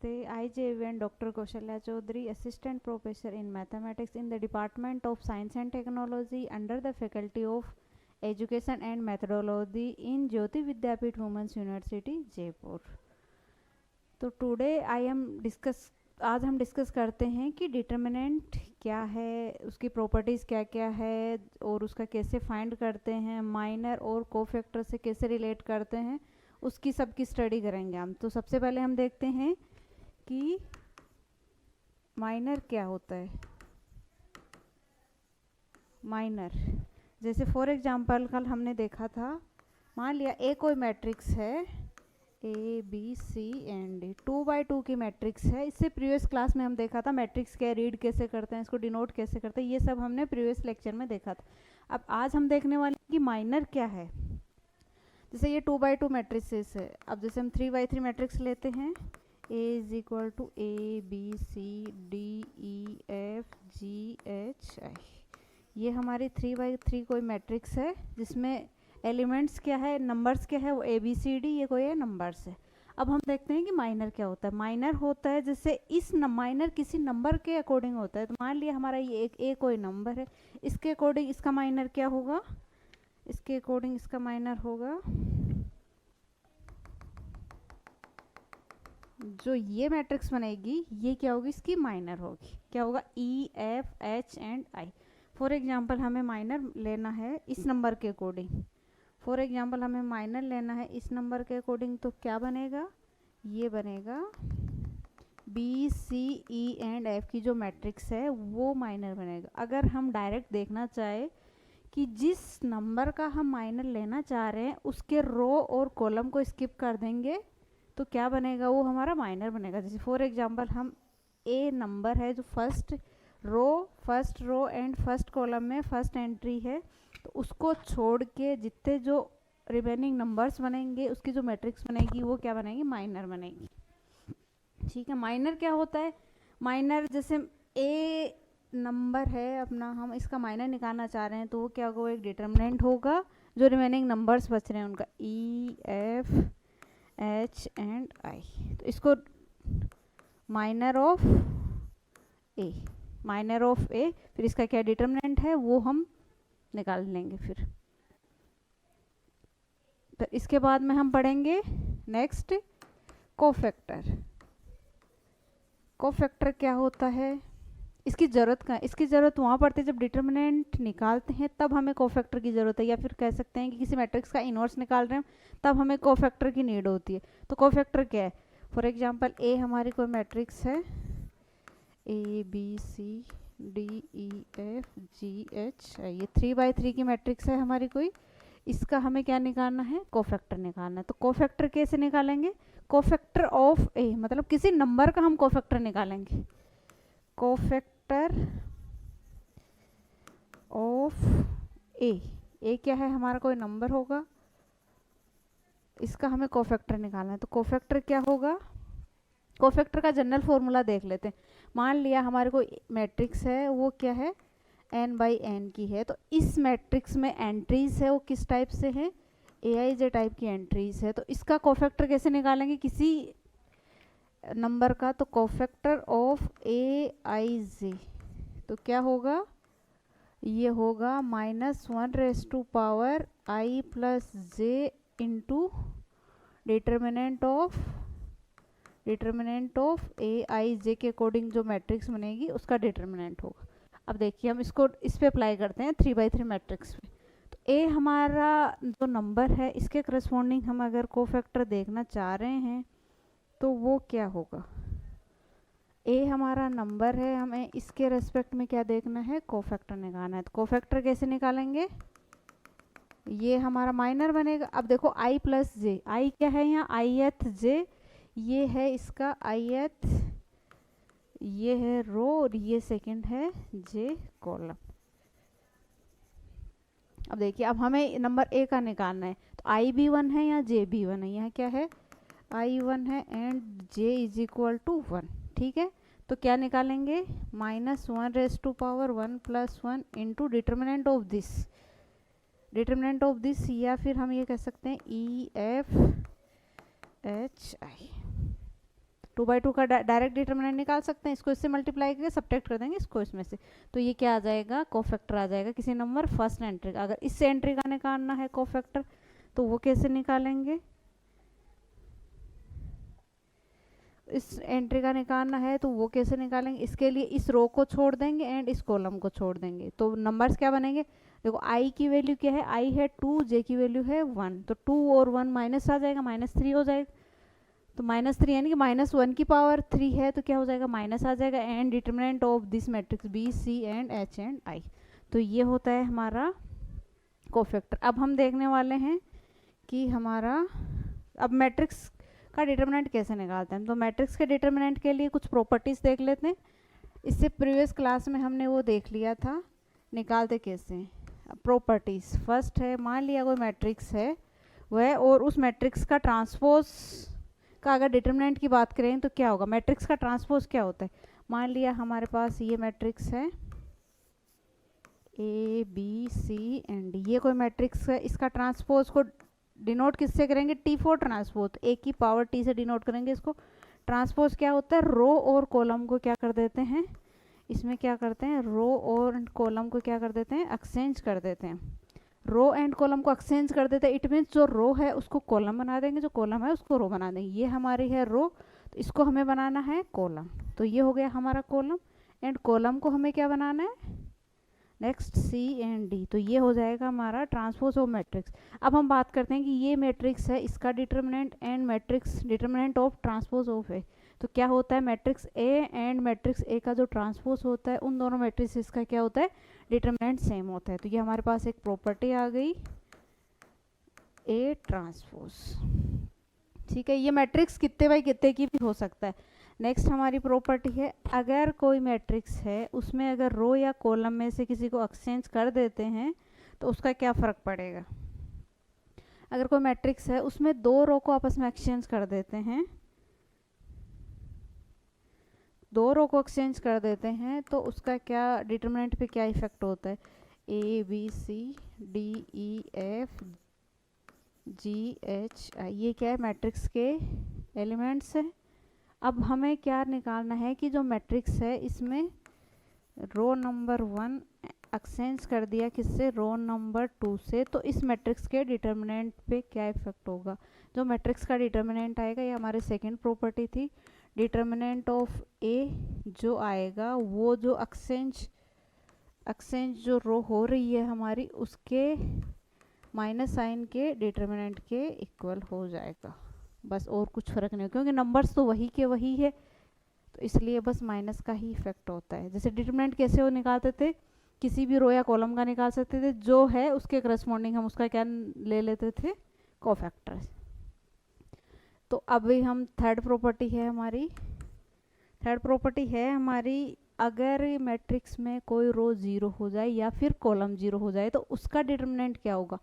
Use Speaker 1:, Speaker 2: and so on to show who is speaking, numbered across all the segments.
Speaker 1: Namaste. I J.V.N. Dr. Kaushalya Chaudhary, Assistant Professor in Mathematics in the Department of Science and Technology under the Faculty of Education and Methodology in Jyoti Vidyapeeth Women's University, Jaipur. तो today आज हम discuss करते हैं कि determinant क्या है, उसकी properties क्या क्या है और उसका कैसे फाइंड करते हैं, माइनर और कोफैक्टर से कैसे रिलेट करते हैं, उसकी सबकी स्टडी करेंगे हम। तो सबसे पहले हम देखते हैं कि माइनर क्या होता है। माइनर जैसे फॉर एग्जांपल कल हमने देखा था, मान लिया ए कोई मैट्रिक्स है, A B C and D 2x2 की मैट्रिक्स है। इससे प्रीवियस क्लास में हम देखा था मैट्रिक्स क्या रीड कैसे करते हैं, इसको डिनोट कैसे करते हैं, ये सब हमने प्रीवियस लेक्चर में देखा था। अब आज हम देखने वाले हैं कि माइनर क्या है। जैसे ये 2x2 मैट्रिक्स है, अब जैसे हम 3x3 मैट्रिक्स लेते हैं, A is equal to A B C D E F G H I, ये हमारी 3x3 कोई मैट्रिक्स है जिसमें एलिमेंट्स क्या है, नंबर्स क्या है, वो ए बी सी डी, ये कोई है नंबर्स है। अब हम देखते हैं कि माइनर क्या होता है। माइनर होता है जैसे इस माइनर किसी नंबर के अकॉर्डिंग होता है। तो मान लिया हमारा ये एक ए कोई नंबर है, इसके अकॉर्डिंग इसका माइनर क्या होगा, इसके अकॉर्डिंग इसका माइनर होगा, जो ये मैट्रिक्स बनेगी ये क्या होगी, इसकी माइनर होगी। क्या होगा, ई F H and I. For example हमें माइनर लेना है इस नंबर के अकॉर्डिंग, फॉर एग्जांपल हमें माइनर लेना है इस नंबर के अकॉर्डिंग, तो क्या बनेगा, ये बनेगा B C E and F की जो मैट्रिक्स है वो माइनर बनेगा। अगर हम डायरेक्ट देखना चाहे कि जिस नंबर का हम माइनर लेना चाह रहे हैं उसके रो और कॉलम को स्किप कर देंगे तो क्या बनेगा, वो हमारा माइनर बनेगा। जैसे फॉर एग्जांपल हम ए नंबर है जो first row and first column में फर्स्ट एंट्री है, तो उसको छोड़ के जितने जो रिमेनिंग नंबर्स बनेंगे उसकी जो मैट्रिक्स बनेगी वो क्या बनेगी, माइनर बनेगी। ठीक है, माइनर क्या होता है, माइनर जैसे ए नंबर है अपना, हम इसका माइनर निकालना चाह रहे हैं तो वो क्या होगा, एक डिटर्मिनेंट होगा, जो रिमेनिंग नंबर्स बच रहे हैं उनका E F H and I, तो इसको minor of A, minor of A, फिर इसका क्या डिटर्मिनेंट है वो हम निकाल लेंगे। फिर तो इसके बाद में हम पढ़ेंगे नेक्स्ट कोफैक्टर। कोफैक्टर क्या होता है, इसकी ज़रूरत का, इसकी ज़रूरत वहाँ पड़ती है जब डिटर्मिनेंट निकालते हैं तब हमें कोफैक्टर की ज़रूरत है, या फिर कह सकते हैं कि किसी मैट्रिक्स का इनवर्स निकाल रहे हैं तब हमें कोफैक्टर की नीड होती है। तो कोफैक्टर क्या है, फॉर एग्जांपल ए हमारी कोई मैट्रिक्स है, A B C D E F G H, ये 3x3 की मैट्रिक्स है हमारी कोई, इसका हमें क्या निकालना है, कोफैक्टर निकालना है। तो कोफैक्टर कैसे निकालेंगे, कोफैक्टर ऑफ ए, मतलब किसी नंबर का हम कोफैक्टर निकालेंगे, कोफैक्टर ऑफ ए क्या है, हमारा कोई नंबर होगा, इसका हमें कोफैक्टर निकालना है। तो कोफैक्टर क्या होगा, कोफैक्टर का जनरल फॉर्मूला देख लेते हैं। मान लिया हमारे को मैट्रिक्स है वो क्या है, n/n की है, तो इस मैट्रिक्स में एंट्रीज है वो किस टाइप से है, aij टाइप की एंट्रीज है। तो इसका कोफैक्टर कैसे निकालेंगे किसी नंबर का, तो कोफैक्टर ऑफ aij, तो क्या होगा, ये होगा -1⁻⁻i + j into determinant of aij के अकॉर्डिंग जो मैट्रिक्स बनेगी उसका डिटर्मिनेंट होगा। अब देखिए हम इसको इस पे अप्लाई करते हैं 3x3 मैट्रिक्स पे। तो ए हमारा जो नंबर है इसके करस्पॉन्डिंग हम अगर कोफैक्टर देखना चाह रहे हैं तो वो क्या होगा, ए हमारा नंबर है, हमें इसके रेस्पेक्ट में क्या देखना है, कोफैक्टर निकालना है। तो कोफैक्टर कैसे निकालेंगे, ये हमारा माइनर बनेगा। अब देखो i + j, i क्या है यहाँ, ith j, ये है इसका ith, ये है रो और ये सेकंड है j कॉलम। अब देखिए अब हमें नंबर ए का निकालना है, तो i भी1 है या j भी1 है, यहाँ क्या है i1 है and j is equal to 1। ठीक है, तो क्या निकालेंगे, -1⁻1 + 1 इंटू डिटर्मिनेंट ऑफ दिस, या फिर हम ये कह सकते हैं ई एफ एच आई। 2/2 का डायरेक्ट डिटर्मिनेंट निकाल सकते हैं, इसको इससे मल्टीप्लाई करके सब्ट्रैक्ट कर देंगे इसको इसमें से, तो ये क्या आ जाएगा, कोफैक्टर आ जाएगा किसी नंबर फर्स्ट एंट्री का। अगर इससे एंट्री का निकालना है कोफैक्टर तो वो कैसे निकालेंगे, इस एंट्री का निकालना है तो वो कैसे निकालेंगे, इसके लिए इस रो को छोड़ देंगे एंड इस कॉलम को छोड़ देंगे, तो नंबर्स क्या बनेंगे, देखो आई की वैल्यू क्या है, आई है 2, जे की वैल्यू है 1, तो 2 और 1 माइनस आ जाएगा, -3 हो जाएगा, तो -3 यानी कि -1 की पावर 3 है तो क्या हो जाएगा, माइनस आ जाएगा, and determinant of this matrix B C and H and I, तो ये होता है हमारा कोफैक्टर। अब हम देखने वाले हैं कि हमारा अब मैट्रिक्स का डिटरमिनेंट कैसे निकालते हैं, तो मैट्रिक्स के डिटरमिनेंट के लिए कुछ प्रॉपर्टीज देख लेते हैं, इससे प्रीवियस क्लास में हमने वो देख लिया था निकालते कैसे। प्रॉपर्टीज फर्स्ट है, मान लिया कोई मैट्रिक्स है वह और उस मैट्रिक्स का ट्रांसपोज का अगर डिटरमिनेंट की बात करें तो क्या होगा, मैट्रिक्स का ट्रांसपोज क्या होता है, मान लिया हमारे पास ये मैट्रिक्स है A B C and D, ये कोई मैट्रिक्स है, इसका ट्रांसपोज को डिनोट किससे करेंगे, T4 ट्रांसपोज, ए की पावर टी से डिनोट करेंगे इसको। ट्रांसपोज क्या होता है, रो और कॉलम को क्या कर देते हैं, इसमें क्या करते हैं, रो और कॉलम को क्या कर देते हैं, एक्सचेंज कर देते हैं, रो एंड कॉलम को एक्सचेंज कर देते हैं, इट मीन्स जो रो है उसको कॉलम बना देंगे, जो कॉलम है उसको रो बना देंगे, ये हमारी है रो, तो इसको हमें बनाना है कॉलम, तो ये हो गया हमारा कॉलम, एंड कॉलम को हमें क्या बनाना है, नेक्स्ट सी एंड डी, तो ये हो जाएगा हमारा ट्रांसपोज ऑफ मैट्रिक्स। अब हम बात करते हैं कि ये मैट्रिक्स है, इसका determinant and matrix determinant of transpose of A, तो क्या होता है, matrix A and matrix A का जो ट्रांसपोज होता है उन दोनों मैट्रिक्स का क्या होता है, डिटरमिनेंट सेम होता है, तो ये हमारे पास एक प्रॉपर्टी आ गई ए ट्रांसपोज, ठीक है, ये मैट्रिक्स कितने बाई कितने की भी हो सकता है। नेक्स्ट हमारी प्रॉपर्टी है, अगर कोई मैट्रिक्स है उसमें अगर रो या कॉलम में से किसी को एक्सचेंज कर देते हैं तो उसका क्या फ़र्क पड़ेगा, अगर कोई मैट्रिक्स है उसमें 2 रो को आपस में एक्सचेंज कर देते हैं, 2 रो को एक्सचेंज कर देते हैं तो उसका क्या डिटरमिनेंट पे क्या इफेक्ट होता है, A B C D E F G H I, ये क्या है, मैट्रिक्स के एलिमेंट्स हैं। अब हमें क्या निकालना है कि जो मैट्रिक्स है इसमें रो नंबर 1 एक्सचेंज कर दिया किससे, रो नंबर 2 से, तो इस मैट्रिक्स के डिटरमिनेंट पे क्या इफेक्ट होगा, जो मैट्रिक्स का डिटरमिनेंट आएगा, ये हमारी सेकंड प्रॉपर्टी थी, डिटरमिनेंट ऑफ ए जो आएगा वो जो एक्सचेंज जो रो हो रही है हमारी उसके माइनस साइन के डिटरमिनेंट के इक्वल हो जाएगा, बस और कुछ फ़र्क नहीं, क्योंकि नंबर्स तो वही के वही है तो इसलिए बस माइनस का ही इफेक्ट होता है। जैसे डिटरमिनेंट कैसे वो निकालते थे, किसी भी रो या कॉलम का निकाल सकते थे, जो है उसके करस्पॉन्डिंग हम उसका क्या ले लेते थे, कोफैक्टर। तो अभी हम थर्ड प्रॉपर्टी है हमारी, अगर मैट्रिक्स में कोई रो 0 हो जाए या फिर कॉलम 0 हो जाए तो उसका डिटरमिनेंट क्या होगा,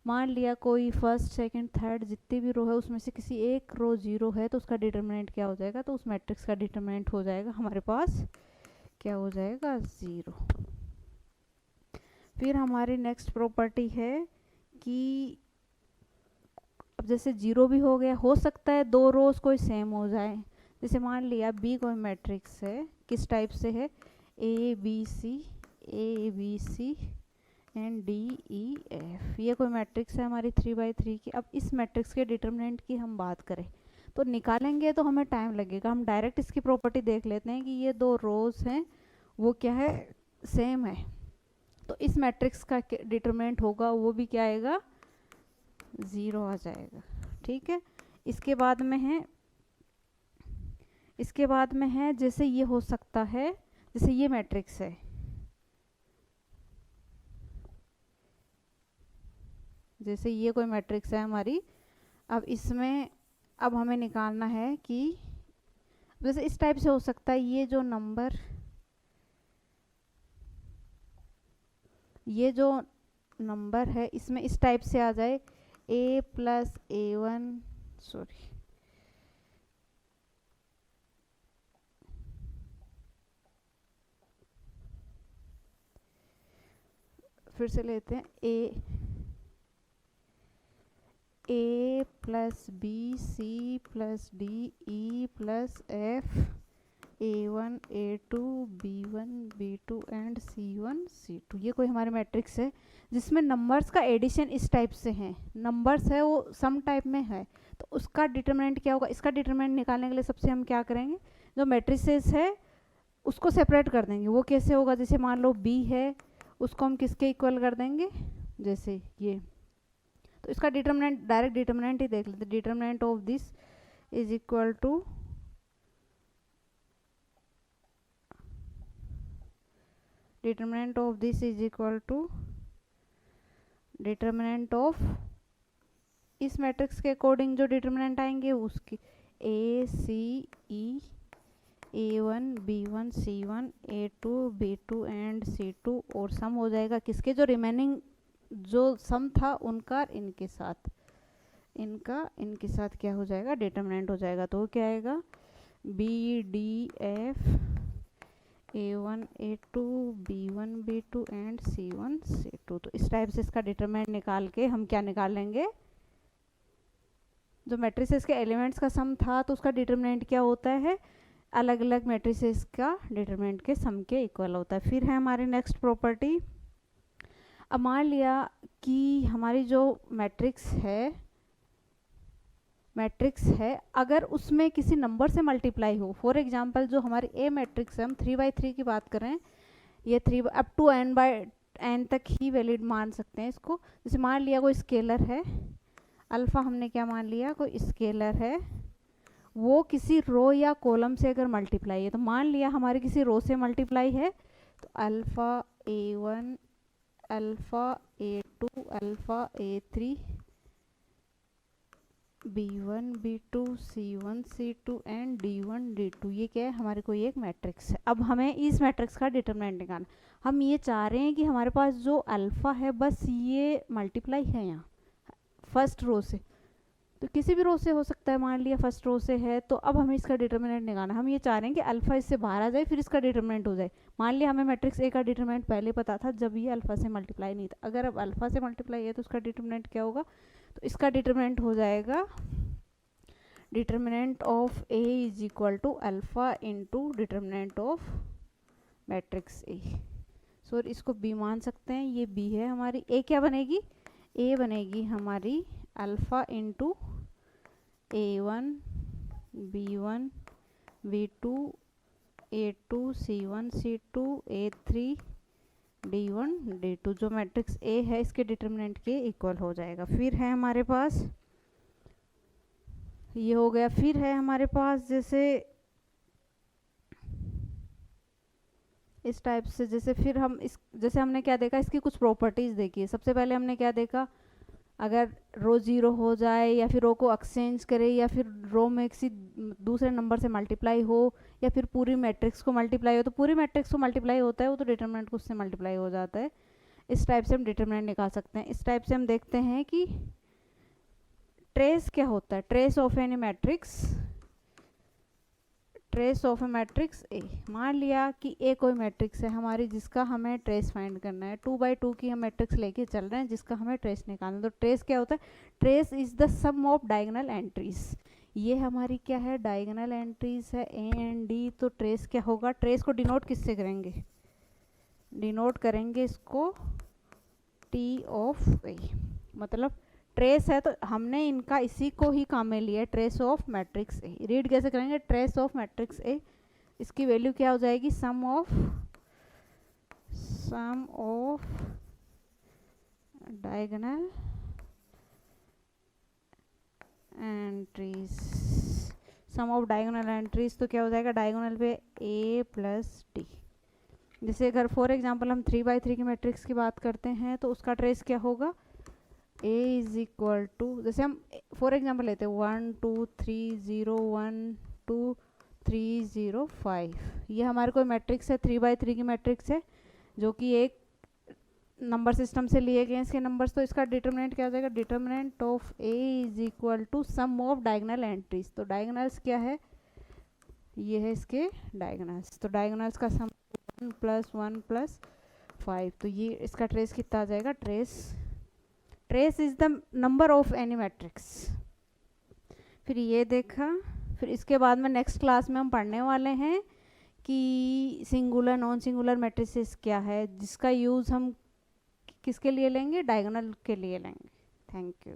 Speaker 1: मान लिया कोई फर्स्ट सेकंड थर्ड जितनी भी रो है उसमें से किसी एक रो 0 है तो उसका डिटरमिनेंट क्या हो जाएगा, तो उस मैट्रिक्स का डिटरमिनेंट हो जाएगा हमारे पास क्या हो जाएगा, 0। फिर हमारी नेक्स्ट प्रॉपर्टी है कि अब जैसे 0 भी हो गया, हो सकता है 2 रोज कोई सेम हो जाए, जैसे मान लिया बी कोई मैट्रिक्स है, किस टाइप से है, A B C and D E F, ये कोई मैट्रिक्स है हमारी 3/3 की। अब इस मैट्रिक्स के डिटरमिनेंट की हम बात करें तो निकालेंगे तो हमें टाइम लगेगा, हम डायरेक्ट इसकी प्रॉपर्टी देख लेते हैं कि ये 2 रोज हैं वो क्या है, सेम है, तो इस मैट्रिक्स का डिटरमिनेंट होगा वो भी क्या आएगा, 0 आ जाएगा, ठीक है। इसके बाद में है जैसे ये हो सकता है, जैसे ये मैट्रिक्स है, जैसे ये कोई मैट्रिक्स है हमारी, अब इसमें अब हमें निकालना है कि जैसे इस टाइप से हो सकता है, ये जो नंबर है इसमें इस टाइप से आ जाए, a + a1 सॉरी फिर से लेते हैं, A plus B C plus D E plus F A1 A2 B1 B2 and C1 C2। ये कोई हमारे मैट्रिक्स है जिसमें नंबर्स का एडिशन इस टाइप से है, नंबर्स है वो सम टाइप में है, तो उसका डिटरमिनेंट क्या होगा? इसका डिटरमिनेंट निकालने के लिए सबसे हम क्या करेंगे, जो मैट्रिसेस है उसको सेपरेट कर देंगे। वो कैसे होगा? जैसे मान लो B है, उसको हम किसके इक्वल कर देंगे, जैसे ये, तो इसका डिटरमिनेंट डायरेक्ट डिटरमिनेंट ही देख लेते। Determinant of this is equal to determinant of this is equal to determinant of, इस मैट्रिक्स के अकॉर्डिंग जो डिटरमिनेंट आएंगे उसकी ए सी ई A1 B1 C1 A2 B2 and C2, और सम हो जाएगा किसके, जो रिमेनिंग जो सम था उनका इनके साथ, इनके साथ क्या हो जाएगा, डिटरमिनेंट हो जाएगा। तो क्या आएगा, B D F A1 A2 B1 B2 and C1 C2। तो इस टाइप से इसका डिटरमिनेंट निकाल के हम क्या निकाल लेंगे, जो मैट्रिसेस के एलिमेंट्स का सम था तो उसका डिटरमिनेंट क्या होता है, अलग अलग मैट्रिसेस का डिटरमिनेंट के सम के इक्वल होता है। फिर है हमारी नेक्स्ट प्रॉपर्टी। अब मान लिया कि हमारी जो मैट्रिक्स है अगर उसमें किसी नंबर से मल्टीप्लाई हो, फॉर एग्जांपल जो हमारी ए मैट्रिक्स है, हम 3/3 की बात करें, ये 3 अप टू n तक ही वैलिड मान सकते हैं इसको। जैसे मान लिया कोई स्केलर है अल्फा, हमने क्या मान लिया, कोई स्केलर है, वो किसी रो या कॉलम से अगर मल्टीप्लाई है, तो मान लिया हमारी किसी रो से मल्टीप्लाई है, तो alpha A1 alpha A2 alpha A3 B1 B2 C1 C2 and D1 D2, ये क्या है, हमारे कोई एक मैट्रिक्स है। अब हमें इस मैट्रिक्स का डिटरमिनेंट निकालना, हम ये चाह रहे हैं कि हमारे पास जो अल्फ़ा है बस ये मल्टीप्लाई है यहाँ फर्स्ट रो से, तो किसी भी रो से हो सकता है, मान लिया फर्स्ट रो से है, तो अब हमें इसका डिटरमिनेंट निकालना। हम ये चाह रहे हैं कि अल्फा इससे बाहर आ जाए फिर इसका डिटरमिनेंट हो जाए। मान लिया हमें मैट्रिक्स ए का डिटरमिनेंट पहले पता था जब ये अल्फा से मल्टीप्लाई नहीं था, अगर अब अल्फा से मल्टीप्लाई है तो उसका डिटरमिनेंट क्या होगा, तो इसका डिटरमिनेंट हो जाएगा determinant of A is equal to alpha into determinant of matrix A. So इसको बी मान सकते हैं, ये बी है हमारी। ए क्या बनेगी, ए बनेगी हमारी alpha into A1 B1 B2 A2 C1 C2 A3 D1 D2, जो मैट्रिक्स ए है इसके डिटरमिनेंट के इक्वल हो जाएगा। फिर है हमारे पास, ये हो गया। फिर है हमारे पास जैसे इस टाइप से, जैसे फिर हम इस, जैसे हमने क्या देखा, इसकी कुछ प्रॉपर्टीज देखी है। सबसे पहले हमने क्या देखा, अगर रो जीरो हो जाए या फिर रो को एक्सचेंज करे या फिर रो में किसी दूसरे नंबर से मल्टीप्लाई हो या फिर पूरी मैट्रिक्स को मल्टीप्लाई हो, तो पूरी मैट्रिक्स को मल्टीप्लाई होता है वो तो डिटरमिनेंट को उससे मल्टीप्लाई हो जाता है। इस टाइप से हम डिटरमिनेंट निकाल सकते हैं। इस टाइप से हम देखते हैं कि ट्रेस क्या होता है, trace of any matrix, trace of A matrix A. मान लिया कि ए कोई मैट्रिक्स है हमारी जिसका हमें ट्रेस फाइंड करना है, 2/2 की हम मैट्रिक्स लेके चल रहे हैं जिसका हमें ट्रेस निकालना है। तो ट्रेस क्या होता है, trace is the sum of diagonal entries. ये हमारी क्या है, डायगोनल एंट्रीज है ए एंड डी। तो ट्रेस क्या होगा, ट्रेस को डिनोट किससे करेंगे, डिनोट करेंगे इसको टी ऑफ ए। मतलब ट्रेस है तो हमने इनका इसी को ही काम में लिया है, trace of matrix A. Read कैसे करेंगे, ट्रेस ऑफ मैट्रिक्स ए, इसकी वैल्यू क्या हो जाएगी, sum of diagonal entries, sum of diagonal entries. तो क्या हो जाएगा, डायगोनल पे ए प्लस डी। जैसे अगर फॉर एग्जांपल हम 3/3 की मैट्रिक्स की बात करते हैं तो उसका ट्रेस क्या होगा, A इज इक्वल टू, जैसे हम फॉर एग्जांपल लेते हैं 1 2 3 0 1 2 3 0 5, ये हमारे कोई मैट्रिक्स है, 3/3 की मैट्रिक्स है जो कि एक नंबर सिस्टम से लिए गए इसके नंबर्स। तो इसका डिटरमिनेंट क्या हो जाएगा, determinant of A is equal to sum of diagonal entries. तो डायगोनल्स क्या है, ये है इसके डायगोनल्स, तो डायगोनल्स का सम 1 + 1 + 5, तो ये इसका ट्रेस कितना आ जाएगा, trace trace is the number of any matrix. फिर ये देखा। फिर इसके बाद में नेक्स्ट क्लास में हम पढ़ने वाले हैं कि सिंगुलर नॉन सिंगुलर मैट्रिसेस क्या है, जिसका यूज़ हम किसके लिए लेंगे, डायगोनल के लिए लेंगे। Thank you.